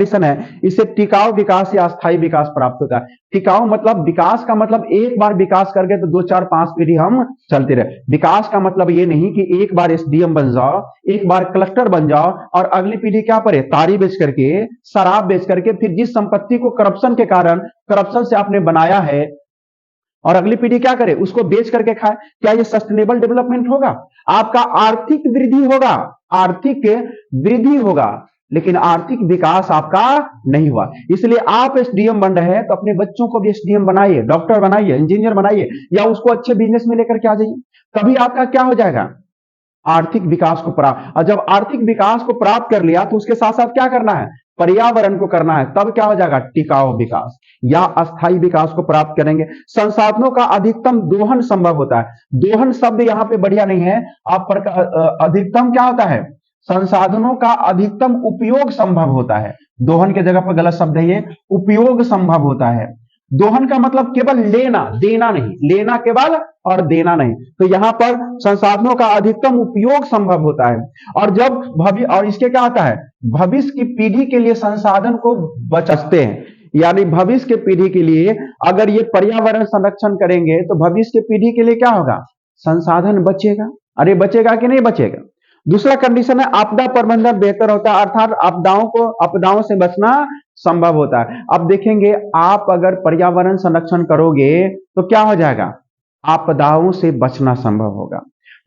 Condition है, इससे टिकाऊ विकास या अस्थायी विकास प्राप्त होता है। टिकाऊ मतलब विकास का मतलब एक बार विकास करके तो 2 4 5 पीढ़ी हम चलते रहे। विकास का मतलब ये नहीं कि एक बार एसडीएम बन जाओ, एक बार कलेक्टर बन जाओ और अगली पीढ़ी क्या करे, तारी बेच करके, शराब बेच करके, फिर जिस संपत्ति को करप्शन के कारण, करप्शन से आपने बनाया है और अगली पीढ़ी क्या करे, उसको बेच करके खाए। क्या ये सस्टेनेबल डेवलपमेंट होगा? आपका आर्थिक वृद्धि होगा, आर्थिक वृद्धि होगा, लेकिन आर्थिक विकास आपका नहीं हुआ। इसलिए आप एसडीएम बन रहे हैं तो अपने बच्चों को भी एसडीएम बनाइए, डॉक्टर बनाइए, इंजीनियर बनाइए, या उसको अच्छे बिजनेस में लेकर के आ जाइए। तभी आपका क्या हो जाएगा, आर्थिक विकास को प्राप्त। और जब आर्थिक विकास को प्राप्त कर लिया तो उसके साथ साथ क्या करना है, पर्यावरण को करना है। तब क्या हो जाएगा, टिकाऊ विकास या अस्थायी विकास को प्राप्त करेंगे। संसाधनों का अधिकतम दोहन संभव होता है। दोहन शब्द यहां पे बढ़िया नहीं है, आप अधिकतम क्या होता है, संसाधनों का अधिकतम उपयोग संभव होता है। दोहन के जगह पर गलत शब्द है ये, उपयोग संभव होता है। दोहन का मतलब केवल लेना, देना नहीं, लेना केवल और देना नहीं। तो यहां पर संसाधनों का अधिकतम उपयोग संभव होता है। और जब भविष्य, और इसके क्या होता है, भविष्य की पीढ़ी के लिए संसाधन को बचाते हैं। यानी भविष्य के पीढ़ी के लिए अगर ये पर्यावरण संरक्षण करेंगे तो भविष्य के पीढ़ी के लिए क्या होगा, संसाधन बचेगा। अरे बचेगा कि नहीं बचेगा। दूसरा कंडीशन है, आपदा प्रबंधन बेहतर होता है, अर्थात आपदाओं से बचना संभव होता है। अब देखेंगे, आप अगर पर्यावरण संरक्षण करोगे तो क्या हो जाएगा, आपदाओं से बचना संभव होगा,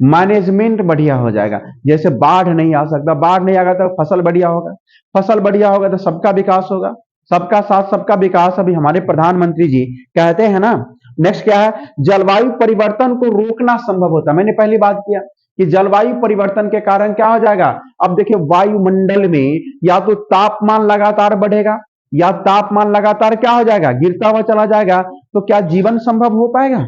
मैनेजमेंट बढ़िया हो जाएगा। जैसे बाढ़ नहीं आ सकता, बाढ़ नहीं आएगा तो फसल बढ़िया होगा, फसल बढ़िया होगा तो सबका विकास होगा, सबका साथ सबका विकास। अभी हमारे प्रधानमंत्री जी कहते हैं ना। नेक्स्ट क्या है, जलवायु परिवर्तन को रोकना संभव होता है। मैंने पहली बात किया कि जलवायु परिवर्तन के कारण क्या हो जाएगा। अब देखिए, वायुमंडल में या तो तापमान लगातार बढ़ेगा या तापमान लगातार क्या हो जाएगा, गिरता हुआ चला जाएगा। तो क्या जीवन संभव हो पाएगा।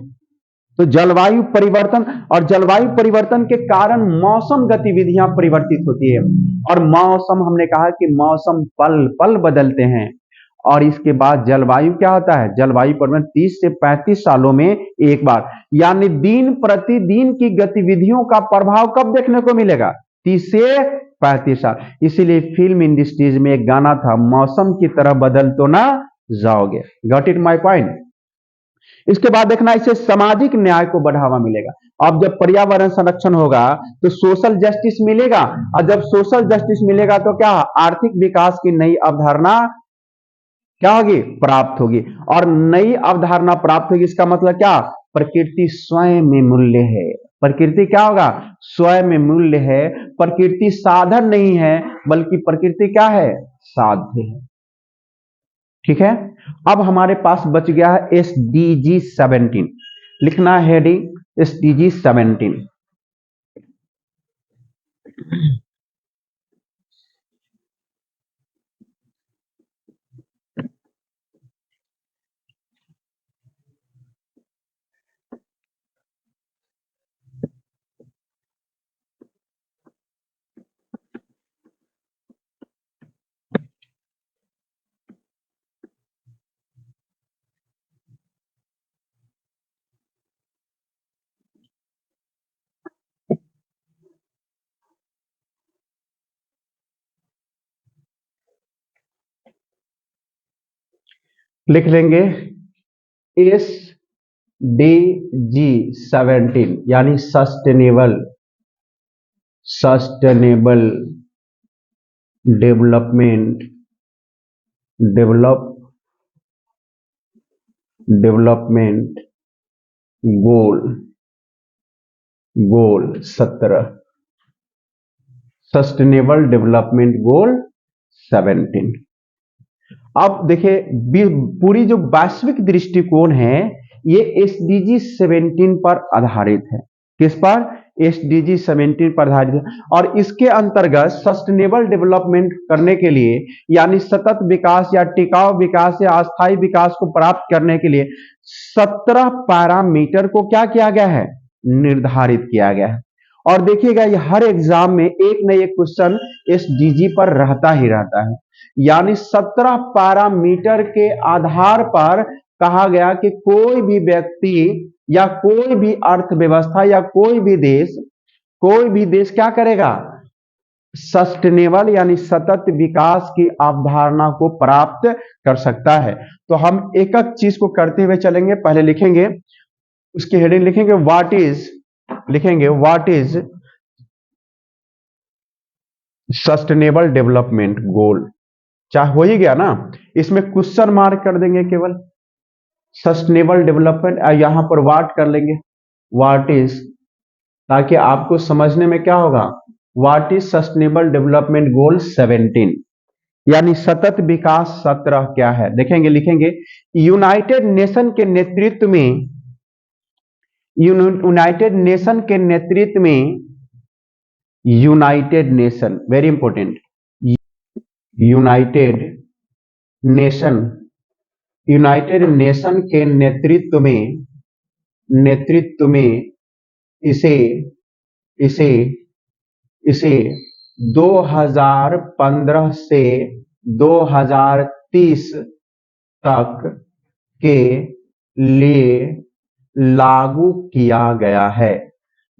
तो जलवायु परिवर्तन, और जलवायु परिवर्तन के कारण मौसम गतिविधियां परिवर्तित होती है। और मौसम, हमने कहा कि मौसम पल पल बदलते हैं। और इसके बाद जलवायु क्या होता है, जलवायु परिवर्तन 30 से 35 सालों में एक बार, यानी दिन प्रतिदिन की गतिविधियों का प्रभाव कब देखने को मिलेगा, 30 से 35 साल। इसीलिए फिल्म इंडस्ट्रीज में एक गाना था, मौसम की तरह बदल तो ना जाओगे। Got it my point. इसके बाद देखना, इससे सामाजिक न्याय को बढ़ावा मिलेगा। अब जब पर्यावरण संरक्षण होगा तो सोशल जस्टिस मिलेगा, और जब सोशल जस्टिस मिलेगा तो क्या, आर्थिक विकास की नई अवधारणा क्या होगी, प्राप्त होगी। और नई अवधारणा प्राप्त होगी, इसका मतलब क्या, प्रकृति स्वयं में मूल्य है। प्रकृति क्या होगा, स्वयं में मूल्य है। प्रकृति साधन नहीं है, बल्कि प्रकृति क्या है, साध्य है। ठीक है। अब हमारे पास बच गया है SDG 17। लिखना है हेडिंग SDG 17। लिख लेंगे SDG 17, यानी sustainable development goal 17, sustainable development goal 17। अब देखिए, पूरी जो वैश्विक दृष्टिकोण है ये SDG 17 पर आधारित है। किस पर, SDG 17 पर आधारित है। और इसके अंतर्गत सस्टेनेबल डेवलपमेंट करने के लिए, यानी सतत विकास या टिकाऊ विकास या अस्थायी विकास को प्राप्त करने के लिए 17 पैरामीटर को क्या किया गया है, निर्धारित किया गया है। और देखिएगा, ये हर एग्जाम में एक न एक क्वेश्चन SDG पर रहता ही रहता है। यानी 17 पैरामीटर के आधार पर कहा गया कि कोई भी व्यक्ति या कोई भी अर्थव्यवस्था या कोई भी देश क्या करेगा, सस्टेनेबल यानी सतत विकास की अवधारणा को प्राप्त कर सकता है। तो हम एक एक चीज को करते हुए चलेंगे। पहले लिखेंगे, उसकी हेडिंग लिखेंगे व्हाट इज, लिखेंगे what is sustainable development goal. चाहे हो ही गया ना, इसमें क्वेश्चन मार्क कर देंगे केवल सस्टेनेबल डेवलपमेंट, यहां पर व्हाट कर लेंगे, व्हाट इज, ताकि आपको समझने में क्या होगा, what is sustainable development goal 17 यानी सतत विकास 17 क्या है। देखेंगे, लिखेंगे यूनाइटेड नेशन के नेतृत्व में, यूनाइटेड नेशन के नेतृत्व में, United nation very important, United nation, United nation के नेतृत्व में, नेतृत्व में इसे इसे इसे 2015 से 2030 तक के लिए लागू किया गया है,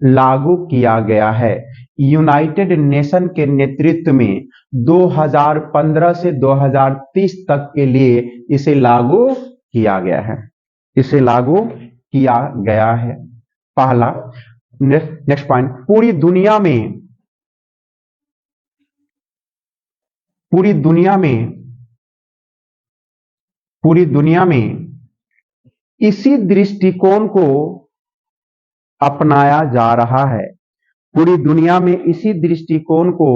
लागू किया गया है। यूनाइटेड नेशन के नेतृत्व में 2015 से 2030 तक के लिए इसे लागू किया गया है, इसे लागू किया गया है। पहला, नेक्स्ट पॉइंट, पूरी दुनिया में, पूरी दुनिया में, पूरी दुनिया में इसी दृष्टिकोण को अपनाया जा रहा है, पूरी दुनिया में इसी दृष्टिकोण को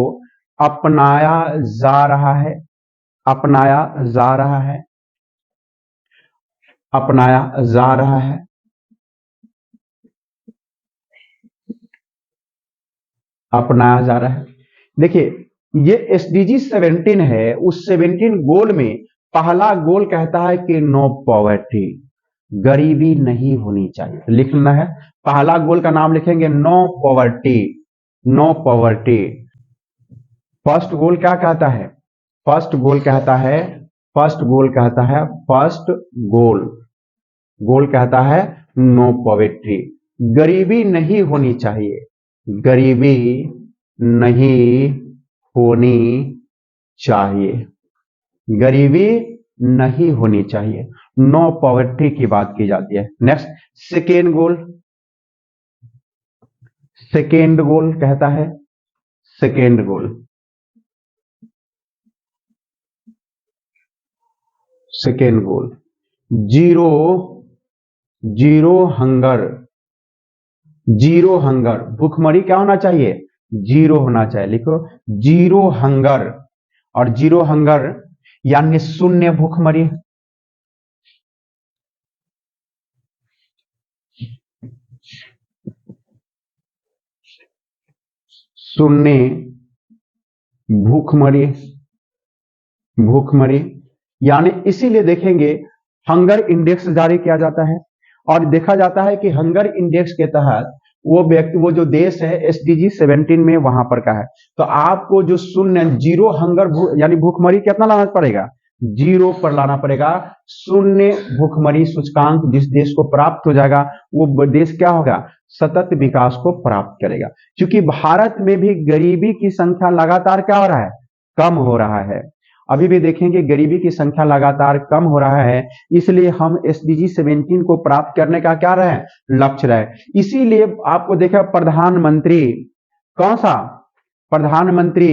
अपनाया जा रहा है, अपनाया जा रहा है, अपनाया जा रहा है। अपनाया जा रहा है। देखिए, ये एसडीजी 17 है, उस 17 गोल में पहला गोल कहता है कि नो पॉवर्टी, गरीबी नहीं होनी चाहिए। लिखना है, पहला गोल का नाम लिखेंगे no poverty, no poverty. First goal क्या कहता है, फर्स्ट गोल कहता है, फर्स्ट गोल कहता है, फर्स्ट गोल, गोल कहता है नो पॉवर्टी, गरीबी नहीं होनी चाहिए, गरीबी नहीं होनी चाहिए, गरीबी नहीं होनी चाहिए, नो पॉवर्टी की बात की जाती है। नेक्स्ट, सेकेंड गोल, सेकेंड गोल कहता है, सेकेंड गोल, सेकेंड गोल zero, zero hunger, zero hunger, भूखमरी क्या होना चाहिए, जीरो होना चाहिए। लिखो जीरो हंगर, और जीरो हंगर यानी शून्य भूखमरी, शून्य भूखमरी, भूखमरी यानी, इसीलिए देखेंगे हंगर इंडेक्स जारी किया जाता है, और देखा जाता है कि हंगर इंडेक्स के तहत वो व्यक्ति, वो जो देश है एसडीजी 17 में वहां पर का है। तो आपको जो शून्य, जीरो हंगर यानी भूखमरी कितना लाना पड़ेगा, जीरो पर लाना पड़ेगा। शून्य भूखमरी सूचकांक जिस देश को प्राप्त हो जाएगा, वो देश क्या होगा, सतत विकास को प्राप्त करेगा। क्योंकि भारत में भी गरीबी की संख्या लगातार क्या हो रहा है, कम हो रहा है। अभी भी देखेंगे गरीबी की संख्या लगातार कम हो रहा है, इसलिए हम एसडीजी 17 को प्राप्त करने का क्या रहे, लक्ष्य रहे। इसीलिए आपको देखा प्रधानमंत्री, कौन सा, प्रधानमंत्री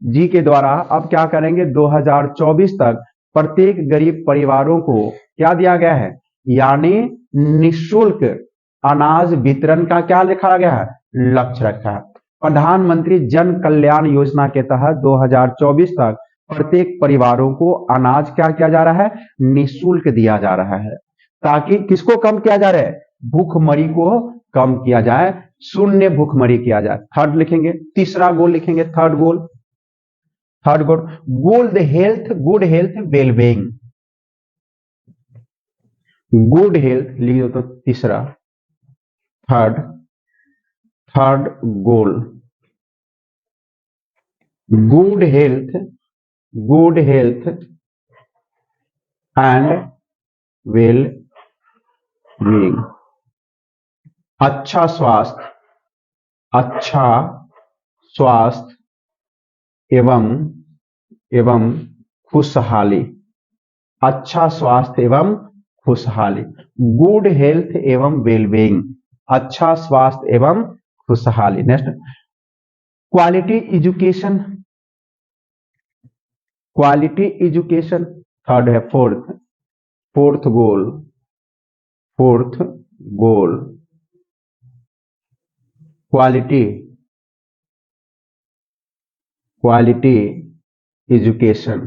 जी के द्वारा अब क्या करेंगे, 2024 तक प्रत्येक गरीब परिवारों को क्या दिया गया है, यानी निःशुल्क अनाज वितरण का क्या लिखा गया है, लक्ष्य रखा है। प्रधानमंत्री जन कल्याण योजना के तहत 2024 तक प्रत्येक परिवारों को अनाज क्या किया जा रहा है, निःशुल्क दिया जा रहा है, ताकि किसको कम किया जा रहा है, भूखमरी को कम किया जाए, शून्य भूखमरी किया जाए। थर्ड लिखेंगे, तीसरा गोल लिखेंगे, third goal, third goal, good health, good health wellbeing, good health लिख दो तो तीसरा, third, third goal, good health, good health and well being, अच्छा स्वास्थ्य, अच्छा स्वास्थ्य एवं एवं खुशहाली, अच्छा स्वास्थ्य एवं खुशहाली, गुड हेल्थ एवं वेलबींग, अच्छा स्वास्थ्य एवं खुशहाली। Next, quality education, quality education third है। Fourth, fourth goal, fourth goal, quality, quality education,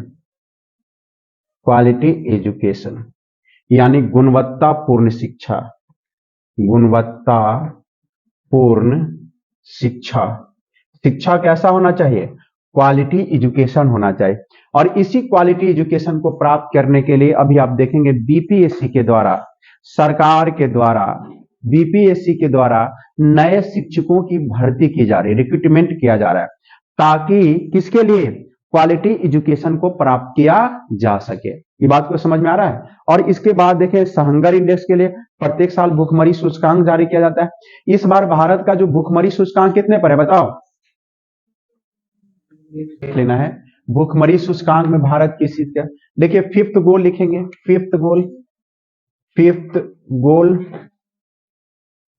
quality education यानी गुणवत्तापूर्ण शिक्षा, गुणवत्तापूर्ण शिक्षा। शिक्षा कैसा होना चाहिए? क्वालिटी एजुकेशन होना चाहिए। और इसी क्वालिटी एजुकेशन को प्राप्त करने के लिए अभी आप देखेंगे बीपीएससी के द्वारा, सरकार के द्वारा, बीपीएससी के द्वारा नए शिक्षकों की भर्ती की जा रही है, रिक्रूटमेंट किया जा रहा है, ताकि किसके लिए? क्वालिटी एजुकेशन को प्राप्त किया जा सके। ये बात को समझ में आ रहा है? और इसके बाद देखें सहंगर इंडेक्स के लिए प्रत्येक साल भूखमरी सूचकांक जारी किया जाता है। इस बार भारत का जो भूखमरी सूचकांक कितने पर है बताओ? देख लेना है भूखमरी सूचकांक में भारत किस चीज का। देखिए फिफ्थ गोल लिखेंगे, फिफ्थ गोल, फिफ्थ गोल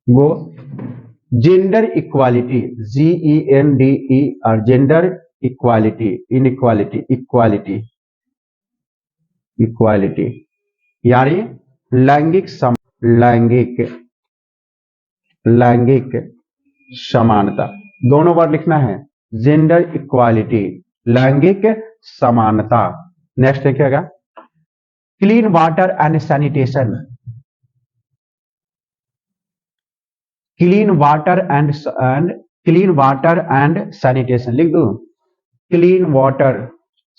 गो जेंडर इक्वालिटी, GENDE और gender equality, inequality, equality, equality यानी लैंगिक लैंगिक लैंगिक समानता। दोनों वर्ड लिखना है, जेंडर इक्वालिटी, लैंगिक समानता। नेक्स्ट देखिएगा clean water and sanitation, clean water and clean water and sanitation लिख दो। क्लीन वाटर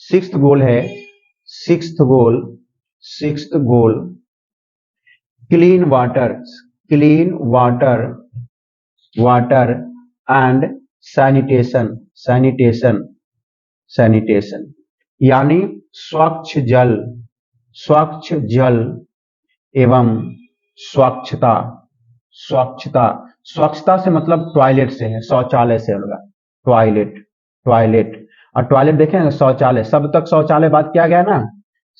सिक्स्थ गोल है, sixth goal, sixth goal clean water, clean water, water and sanitation, sanitation, sanitation यानी स्वच्छ जल, स्वच्छ जल एवं स्वच्छता, स्वच्छता। स्वच्छता से मतलब टॉयलेट से है, शौचालय से होगा, टॉयलेट, टॉयलेट। और टॉयलेट देखें ना, शौचालय, सब तक शौचालय बात किया गया ना,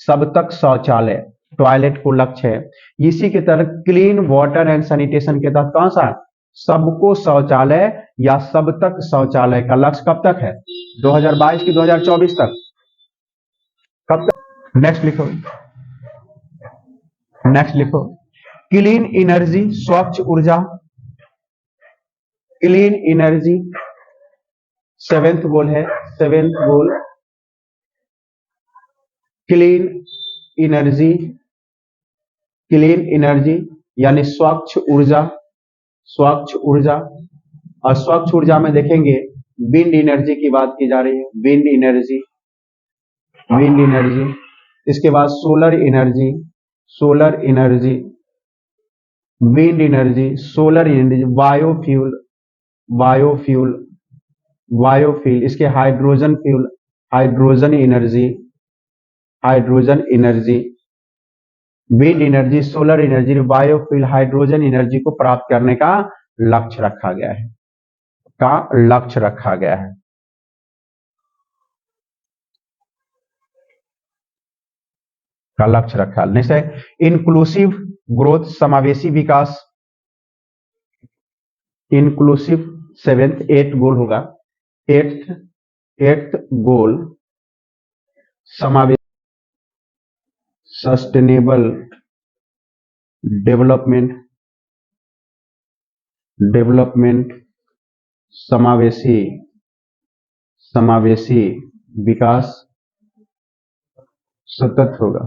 सब तक शौचालय, टॉयलेट को लक्ष्य है। इसी के तरह क्लीन वाटर एंड सैनिटेशन के तहत कौन सा? सबको शौचालय या सब तक शौचालय का लक्ष्य कब तक है? 2022 की 2024 तक, कब तक? नेक्स्ट लिखो, नेक्स्ट लिखो क्लीन एनर्जी, स्वच्छ ऊर्जा, क्लीन एनर्जी सेवेंथ गोल है, सेवेंथ गोल क्लीन एनर्जी, क्लीन एनर्जी यानी स्वच्छ ऊर्जा, स्वच्छ ऊर्जा। और स्वच्छ ऊर्जा में देखेंगे विंड एनर्जी की बात की जा रही है, विंड एनर्जी, विंड एनर्जी। इसके बाद solar energy, solar energy, wind energy, solar energy, biofuel, biofuel, biofuel. इसके hydrogen fuel, hydrogen energy, hydrogen energy, wind energy, solar energy, biofuel, hydrogen energy को प्राप्त करने का लक्ष्य रखा गया है, का लक्ष्य रखा गया है। का लक्ष्य रखा। नेक्स्ट है इंक्लूसिव ग्रोथ, समावेशी विकास, इंक्लूसिव सेवेंथ, एट गोल होगा, एट्थ, एट्थ गोल समावेश, सस्टेनेबल डेवलपमेंट, डेवलपमेंट, समावेशी, समावेशी विकास, सतत होगा,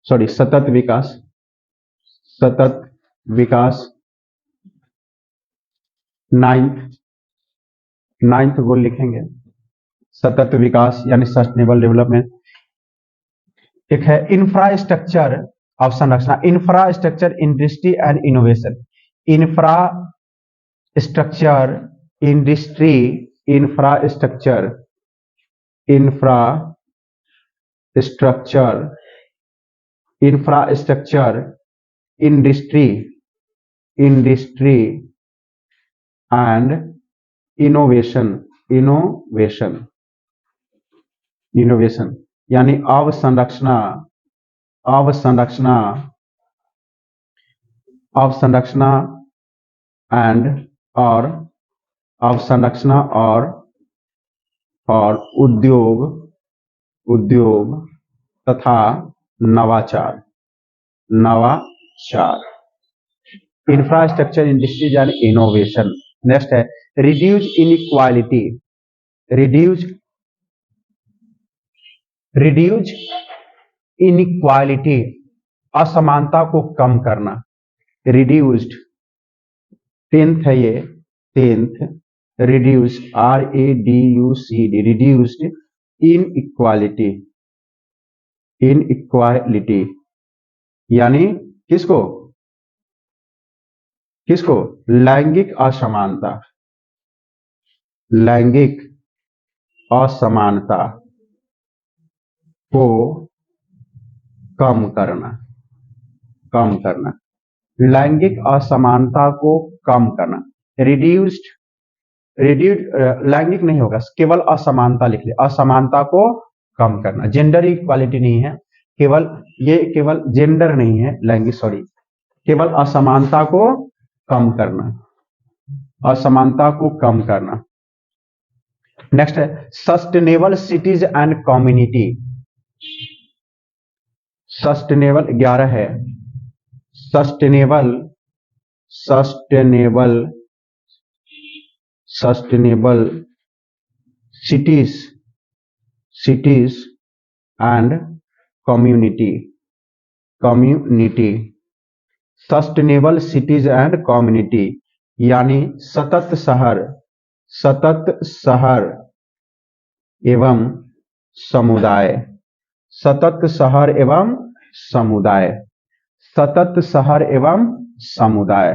सॉरी सतत विकास, सतत विकास। नाइन्थ, नाइन्थ गोल लिखेंगे सतत विकास यानी सस्टेनेबल डेवलपमेंट। एक है इंफ्रास्ट्रक्चर, ऑप्शन रखना, infrastructure industry and innovation, infrastructure industry, infrastructure, infrastructure, infrastructure industry, industry and innovation, innovation. Innovation यानी अवसंरचना, अवसंरचना, अवसंरचना एंड और अवसंरचना और उद्योग, उद्योग तथा नवाचार, नवाचार, infrastructure industries and innovation. Next है reduce inequality, reduce, reduce inequality, असमानता को कम करना, रिड्यूस्ड, टेंथ है ये, tenth, reduce, RADUCD, reduced inequality, inequality यानी किसको, किसको, लैंगिक असमानता, लैंगिक असमानता को कम करना, कम करना, लैंगिक असमानता को कम करना, रिड्यूस्ड, रिड्यूस्ड लैंगिक नहीं होगा, केवल असमानता लिख ले, असमानता को कम करना, जेंडर इक्वालिटी नहीं है, केवल ये केवल जेंडर नहीं है लैंगिक, सॉरी, केवल असमानता को कम करना, असमानता को कम करना। नेक्स्ट है sustainable cities and community, sustainable 11 है, sustainable, sustainable, sustainable cities, cities and community, community, sustainable cities and community यानी सतत शहर, सतत शहर एवं समुदाय, सतत शहर एवं समुदाय, सतत शहर एवं समुदाय।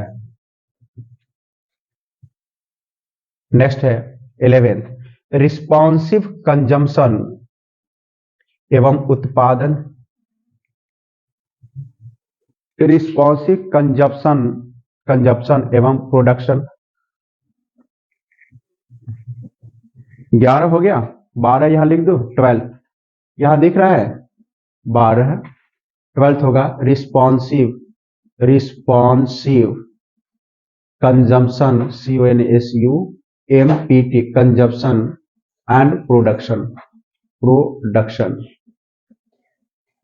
नेक्स्ट है 11th रिस्पॉन्सिव कंजम्पशन एवं उत्पादन, रिस्पॉन्सिव कंजप्शन, कंजप्शन एवं प्रोडक्शन। 11 हो गया, 12 यहां लिख दो, 12 यहां दिख रहा है, 12, 12th होगा responsive, responsive consumption, CONSUMPT, consumption and production, production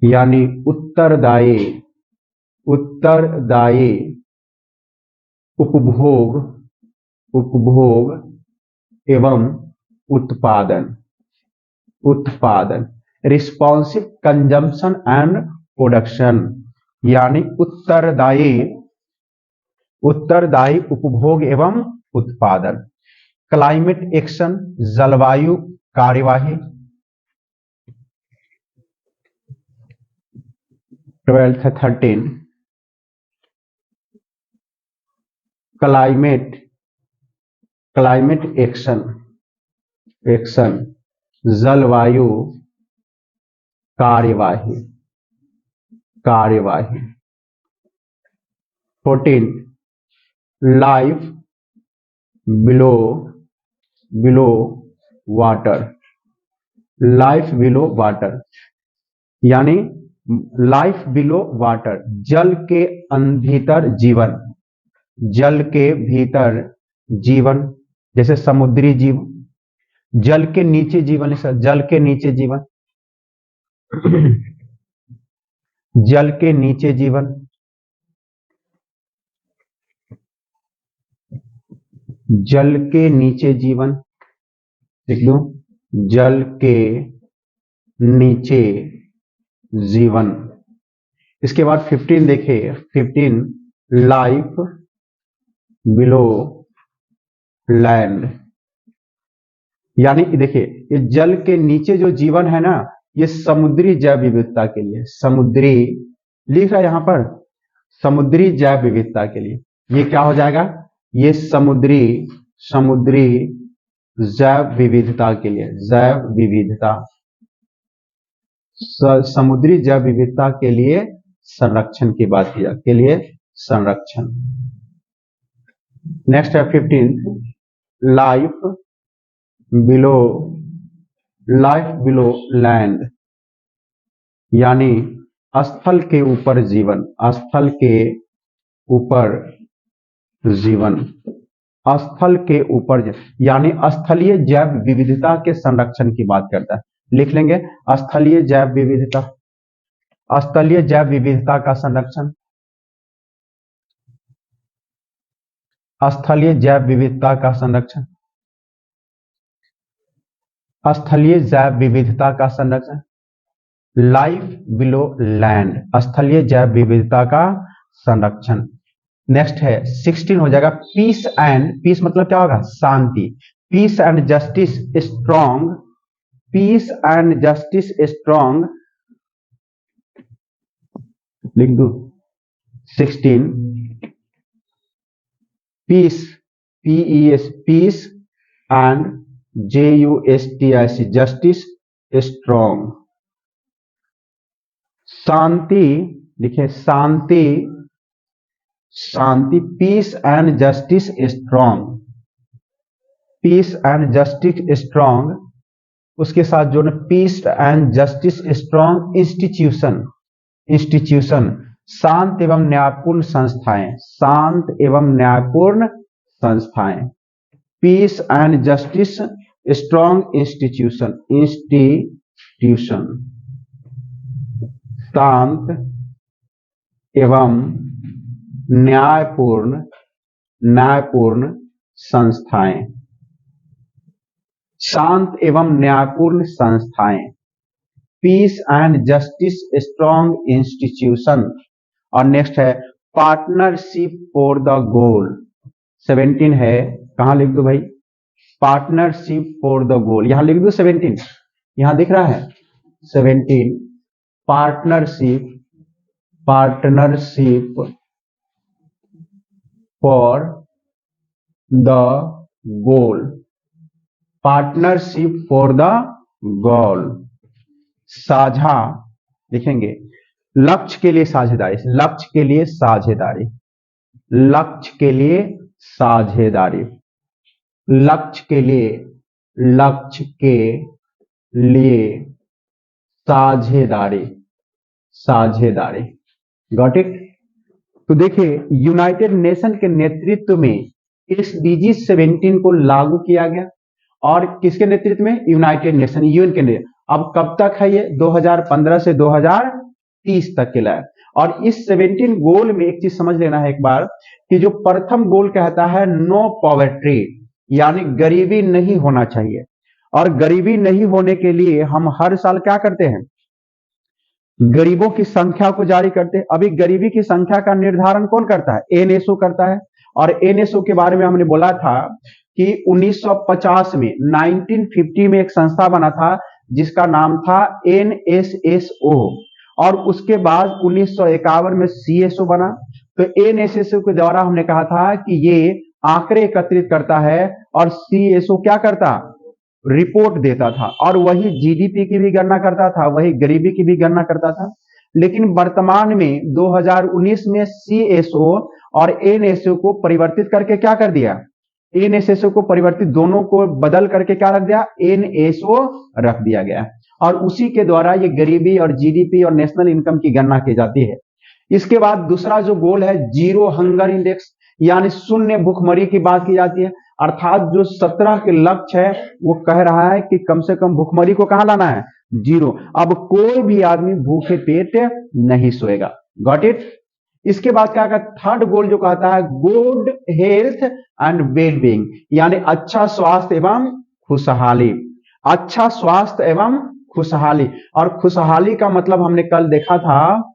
यानी उत्तरदायी, उत्तरदायी उपभोग, उपभोग एवं उत्पादन, उत्पादन, रिस्पॉन्सिव कंजम्पशन एंड प्रोडक्शन यानी उत्तरदायी, उत्तरदायी उपभोग एवं उत्पादन। क्लाइमेट एक्शन, जलवायु कार्यवाही। 12th 13 climate, climate action, action जलवायु कार्यवाही, कार्यवाही। 14 life below, below water, life below water यानी लाइफ बिलो वाटर, जल के भीतर जीवन, जल के भीतर जीवन, जैसे समुद्री जीव, जल के नीचे जीवन, जल के नीचे जीवन, जल के नीचे जीवन, जल के नीचे जीवन लिख दो, जल के नीचे जीवन। इसके बाद 15 देखिए, 15 लाइफ बिलो लैंड यानी देखिए ये जल के नीचे जो जीवन है ना, ये समुद्री जैव विविधता के लिए, समुद्री लिख रहा है यहां पर, समुद्री जैव विविधता के लिए, ये क्या हो जाएगा, ये समुद्री, समुद्री जैव विविधता के लिए, जैव विविधता, समुद्री जैव विविधता के लिए संरक्षण की बात किया, के लिए संरक्षण। नेक्स्ट है 15 life below life below land यानी स्थल के ऊपर जीवन, स्थल के ऊपर जीवन, स्थल के ऊपर यानी स्थलीय जैव विविधता के संरक्षण की बात करता है। लिख लेंगे स्थलीय जैव विविधता, स्थलीय जैव विविधता का संरक्षण, स्थलीय जैव विविधता का संरक्षण, स्थलीय जैव विविधता का संरक्षण, लाइफ बिलो लैंड, स्थलीय जैव विविधता का संरक्षण। नेक्स्ट है 16 हो जाएगा पीस एंड, पीस मतलब क्या होगा शांति, peace and justice strong, peace and justice strong, लिख दो 16 peace, P E S peace and JUSTIC justice strong, शांति लिखे शांति, शांति, peace and justice strong, peace and justice strong, उसके साथ जो peace and justice strong institution, institution शांत एवं न्यायपूर्ण संस्थाएं, शांत एवं न्यायपूर्ण संस्थाएं, peace and justice strong institution, institution शांत एवं न्यायपूर्ण, न्यायपूर्ण संस्थाएं, शांत एवं न्यायपूर्ण संस्थाएं, peace and justice strong institution. और नेक्स्ट है पार्टनरशिप फॉर द गोल, 17 है, कहां लिख दो भाई पार्टनरशिप फॉर द गोल, यहां लिख दो 17, यहां दिख रहा है 17 partnership, partnership for the goal, partnership for the goal, साझा लिखेंगे लक्ष्य के लिए साझेदारी, लक्ष्य के लिए साझेदारी, लक्ष्य के लिए साझेदारी, लक्ष्य के लिए, लक्ष्य के लिए साझेदारी, साझेदारी, गॉट इट। तो देखिए यूनाइटेड नेशन के नेतृत्व में SDG 17 को लागू किया गया, और किसके नेतृत्व में, यूनाइटेड नेशन, यूएन के नेतृत्व। अब कब तक है ये, 2015 से 2030 तक के लिए। और इस 17 गोल में एक चीज समझ लेना है एक बार, कि जो प्रथम गोल कहता है नो पॉवर्टी, यानी गरीबी नहीं होना चाहिए। और गरीबी नहीं होने के लिए हम हर साल क्या करते हैं, गरीबों की संख्या को जारी करते हैं। अभी गरीबी की संख्या का निर्धारण कौन करता है, NSO करता है। और NSO के बारे में हमने बोला था कि 1950 में 1950 में एक संस्था बना था जिसका नाम था NSSO, और उसके बाद 1951 में CSO बना। तो NSSO के द्वारा हमने कहा था कि ये आंकड़े एकत्रित करता है, और CSO क्या करता, रिपोर्ट देता था, और वही GDP की भी गणना करता था, वही गरीबी की भी गणना करता था। लेकिन वर्तमान में 2019 में CSO और NSO को परिवर्तित करके क्या कर दिया, NSSO को परिवर्तित, दोनों को बदल करके क्या रख दिया, NSO रख दिया गया। और उसी के द्वारा ये गरीबी और GDP और नेशनल इनकम की गणना की जाती है। इसके बाद दूसरा जो गोल है जीरो हंगर इंडेक्स, यानी शून्य भूखमरी की बात की जाती है। अर्थात जो 17 के लक्ष्य है वो कह रहा है कि कम से कम भूखमरी को कहां लाना है, 0। अब कोई भी आदमी भूखे पेट नहीं सोएगा, गॉट इट। इसके बाद क्या कहता है, थर्ड गोल जो कहता है गुड हेल्थ एंड वेलबींग, यानी अच्छा स्वास्थ्य एवं खुशहाली, अच्छा स्वास्थ्य एवं खुशहाली। और खुशहाली का मतलब हमने कल देखा था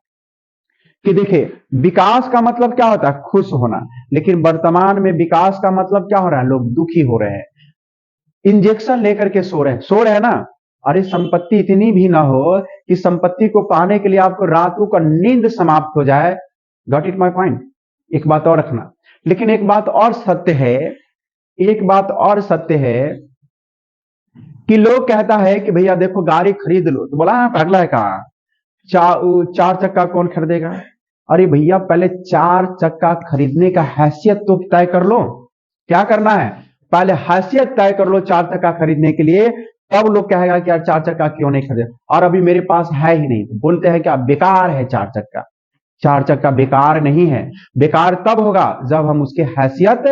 कि देखिए विकास का मतलब क्या होता है, खुश होना, लेकिन वर्तमान में विकास का मतलब क्या हो रहा है, लोग दुखी हो रहे हैं, इंजेक्शन लेकर के सो रहे हैं ना। अरे संपत्ति इतनी भी ना हो कि संपत्ति को पाने के लिए आपको रातों का नींद समाप्त हो जाए, गॉट इट माय पॉइंट। एक बात और रखना, लेकिन एक बात और सत्य है, एक बात और सत्य है कि लोग कहता है कि भैया देखो गाड़ी खरीद लो, तो बोला पगला है कहा, चार चक्का कौन खरीदेगा। अरे भैया पहले 4 चक्का खरीदने का हैसियत तो तय कर लो, क्या करना है, पहले हैसियत तय कर लो 4 चक्का खरीदने के लिए, तब लोग कहेगा कि यार 4 चक्का क्यों नहीं खरीदे, और अभी मेरे पास है ही नहीं, बोलते हैं क्या बेकार है 4 चक्का। 4 चक्का बेकार नहीं है, बेकार तब होगा जब हम उसकी हैसियत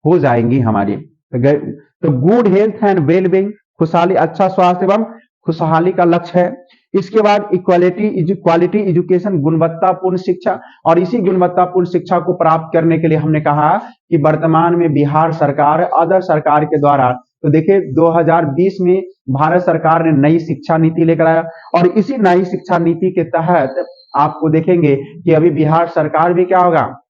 हो जाएंगी हमारी। तो good health and well being, खुशहाली, अच्छा स्वास्थ्य एवं खुशहाली का लक्ष्य है। इसके बाद क्वालिटी एजुकेशन, गुणवत्तापूर्ण शिक्षा, और इसी गुणवत्तापूर्ण शिक्षा को प्राप्त करने के लिए हमने कहा कि वर्तमान में बिहार सरकार अदर सरकार के द्वारा, तो देखिए 2020 में भारत सरकार ने नई शिक्षा नीति लेकर आया, और इसी नई शिक्षा नीति के तहत आपको देखेंगे कि अभी बिहार सरकार भी क्या होगा,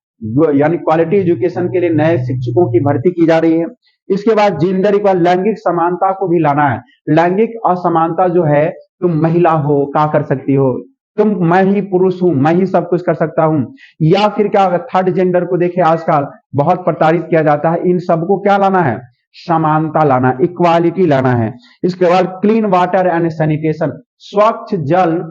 यानी क्वालिटी एजुकेशन के लिए नए शिक्षकों की भर्ती की जा रही है। इसके बाद जेंडर इक्वल, लैंगिक समानता को भी लाना है। लैंगिक असमानता जो है, तुम महिला हो क्या कर सकती हो, तुम, मैं ही पुरुष हूं, मैं ही सब कुछ कर सकता हूं, या फिर क्या होगा, थर्ड जेंडर को देखे आजकल बहुत प्रताड़ित किया जाता है। इन सबको क्या लाना है, समानता लाना, इक्वालिटी लाना है। इसके बाद क्लीन वाटर एंड सैनिटेशन, स्वच्छ जल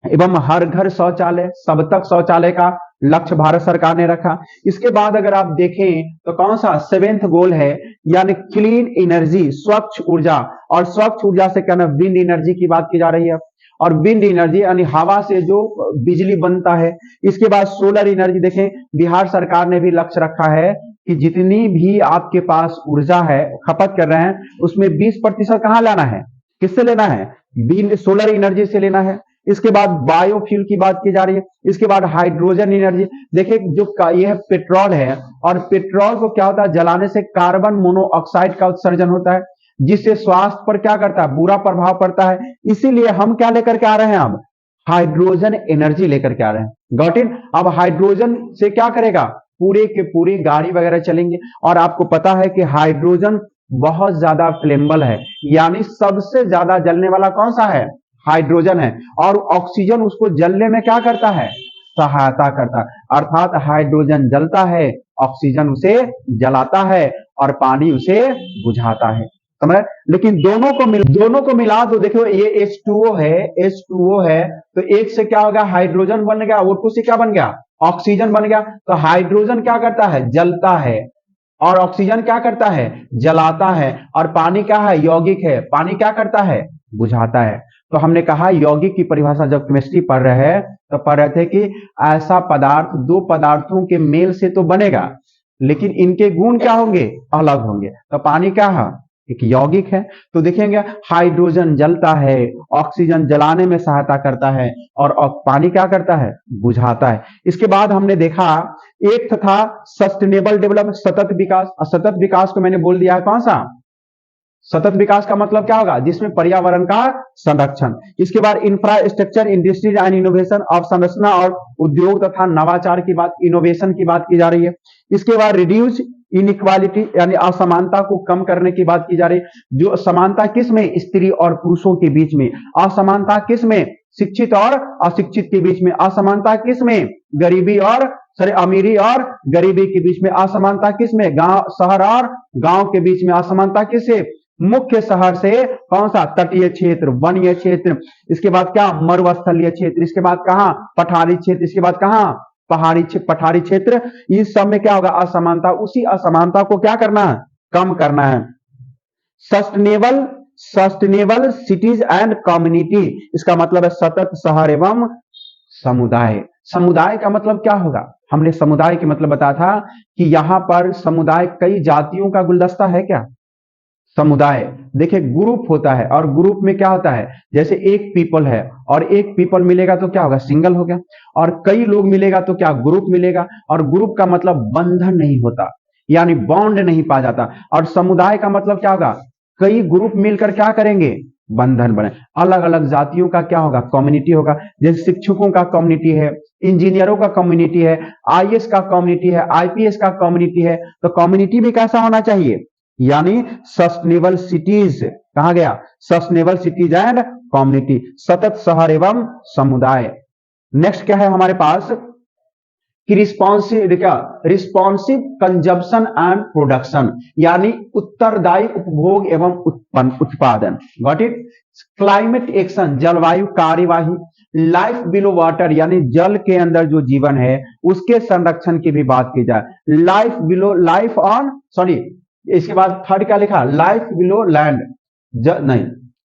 एवं हर घर शौचालय, सब तक शौचालय का लक्ष्य भारत सरकार ने रखा। इसके बाद अगर आप देखें तो कौन सा 7th गोल है, यानी क्लीन एनर्जी, स्वच्छ ऊर्जा, और स्वच्छ ऊर्जा से क्या ना विंड एनर्जी की बात की जा रही है, और विंड एनर्जी यानी हवा से जो बिजली बनता है। इसके बाद सोलर एनर्जी, देखें बिहार सरकार ने भी लक्ष्य रखा है कि जितनी भी आपके पास ऊर्जा है खपत कर रहे हैं, उसमें 20% कहां लाना है, किससे लेना है, विंड सोलर एनर्जी से लेना है। इसके बाद बायोफ्यूल की बात की जा रही है। इसके बाद हाइड्रोजन एनर्जी, देखिए जो यह पेट्रोल है, और पेट्रोल को क्या होता है, जलाने से कार्बन मोनोऑक्साइड का उत्सर्जन होता है, जिससे स्वास्थ्य पर क्या करता है, बुरा प्रभाव पड़ता है। इसीलिए हम क्या लेकर के आ रहे हैं, अब हाइड्रोजन एनर्जी लेकर के आ रहे हैं। Got it. अब हाइड्रोजन से क्या करेगा, पूरे के पूरे गाड़ी वगैरह चलेंगे, और आपको पता है कि हाइड्रोजन बहुत ज्यादा फ्लेमेबल है, यानी सबसे ज्यादा जलने वाला कौन सा है, हाइड्रोजन है, और ऑक्सीजन उसको जलने में क्या करता है, सहायता करता है। अर्थात हाइड्रोजन जलता है, ऑक्सीजन उसे जलाता है, और पानी उसे बुझाता है, समझ। लेकिन दोनों को मिला तो देखो ये H2O है, H2O है, तो एक से क्या होगा, हाइड्रोजन बन गया, O2 से क्या बन गया, ऑक्सीजन बन गया। तो हाइड्रोजन क्या करता है, जलता है, और ऑक्सीजन क्या करता है, जलाता है, और पानी क्या है, यौगिक है, पानी क्या करता है, बुझाता है। तो हमने कहा यौगिक की परिभाषा जब केमिस्ट्री पढ़ रहे हैं तो पढ़ रहे थे कि ऐसा पदार्थ दो पदार्थों के मेल से तो बनेगा, लेकिन इनके गुण क्या होंगे, अलग होंगे। तो पानी क्या है, एक यौगिक है। तो देखेंगे हाइड्रोजन जलता है, ऑक्सीजन जलाने में सहायता करता है, और पानी क्या करता है, बुझाता है। इसके बाद हमने देखा एक था सस्टेनेबल डेवलपमेंट, सतत विकास। सतत विकास को मैंने बोल दिया है कौन सा, सतत विकास का मतलब क्या होगा, जिसमें पर्यावरण का संरक्षण। इसके बाद इंफ्रास्ट्रक्चर, इंडस्ट्रीज एंड इनोवेशन, अवसंरचना और उद्योग तथा नवाचार की बात, इनोवेशन की बात की जा रही है। इसके बाद रिड्यूस इनइक्वालिटी, यानी असमानता को कम करने की बात की जा रही है। जो समानता किस में, स्त्री और पुरुषों के बीच में, असमानता किस में, शिक्षित और अशिक्षित के बीच में, असमानता किस में, गरीबी और अमीरी और गरीबी के बीच में, असमानता किस में, गांव शहर और गांव के बीच में, असमानता किससे, मुख्य शहर से कौन सा, तटीय क्षेत्र, वनीय क्षेत्र। इसके बाद क्या, मरुस्थलीय क्षेत्र। इसके बाद कहां, पठारी क्षेत्र। इसके बाद कहां, पठारी क्षेत्र। इस सब में क्या होगा, असमानता। उसी असमानता को क्या करना है, कम करना है। सस्टेनेबल सिटीज एंड कम्युनिटी, इसका मतलब है सतत शहर एवं समुदाय। समुदाय का मतलब क्या होगा, हमने समुदाय के मतलब बताया था कि यहां पर समुदाय कई जातियों का गुलदस्ता है। क्या समुदाय, देखिए ग्रुप होता है, और ग्रुप में क्या होता है, जैसे एक पीपल है, और एक पीपल मिलेगा तो क्या होगा, सिंगल हो गया, और कई लोग मिलेगा तो क्या, ग्रुप मिलेगा। और ग्रुप का मतलब बंधन नहीं होता, यानी बॉन्ड नहीं पा जाता। और समुदाय का मतलब क्या होगा, कई ग्रुप मिलकर क्या करेंगे, बंधन बने। अलग अलग जातियों का क्या होगा, कम्युनिटी होगा। जैसे शिक्षकों का कम्युनिटी है, इंजीनियरों का कम्युनिटी है, आईएएस का कम्युनिटी है, आईपीएस का कम्युनिटी है। तो कम्युनिटी भी कैसा होना चाहिए, यानी सस्टेनेबल सिटीज, कहा गया, सस्टेनेबल सिटीज एंड कम्युनिटी, सतत शहर एवं समुदाय। नेक्स्ट क्या है हमारे पास कि रिस्पॉन्सिव कंजप्शन एंड प्रोडक्शन, यानी उत्तरदायी उपभोग एवं उत्पादन। Got it. क्लाइमेट एक्शन, जलवायु कार्यवाही। लाइफ बिलो वाटर, यानी जल के अंदर जो जीवन है उसके संरक्षण की भी बात की जाए। लाइफ ऑन, सॉरी, इसके बाद थर्ड क्या लिखा, लाइफ बिलो लैंड, नहीं,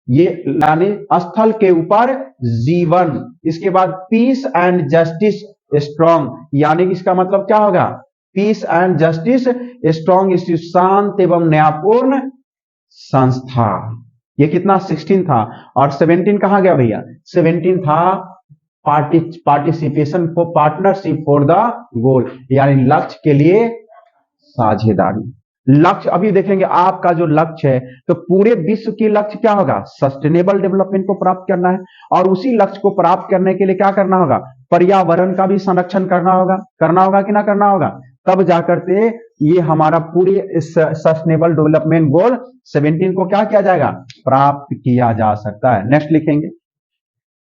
ये यानी स्थल के ऊपर जीवन, इसके बाद पीस एंड जस्टिस स्ट्रॉन्ग, यानी इसका मतलब क्या होगा, पीस एंड जस्टिस स्ट्रॉन्ग, शांत एवं न्यायपूर्ण संस्था। ये कितना 16 था, और 17 कहां गया भैया, 17 था participation for partnership for the goal, यानी लक्ष्य के लिए साझेदारी। लक्ष्य अभी देखेंगे, आपका जो लक्ष्य है तो पूरे विश्व की लक्ष्य क्या होगा, सस्टेनेबल डेवलपमेंट को प्राप्त करना है, और उसी लक्ष्य को प्राप्त करने के लिए क्या करना होगा, पर्यावरण का भी संरक्षण करना होगा कि ना करना होगा, तब जाकर के ये हमारा पूरे सस्टेनेबल डेवलपमेंट गोल 17 को क्या किया जाएगा, प्राप्त किया जा सकता है। नेक्स्ट लिखेंगे,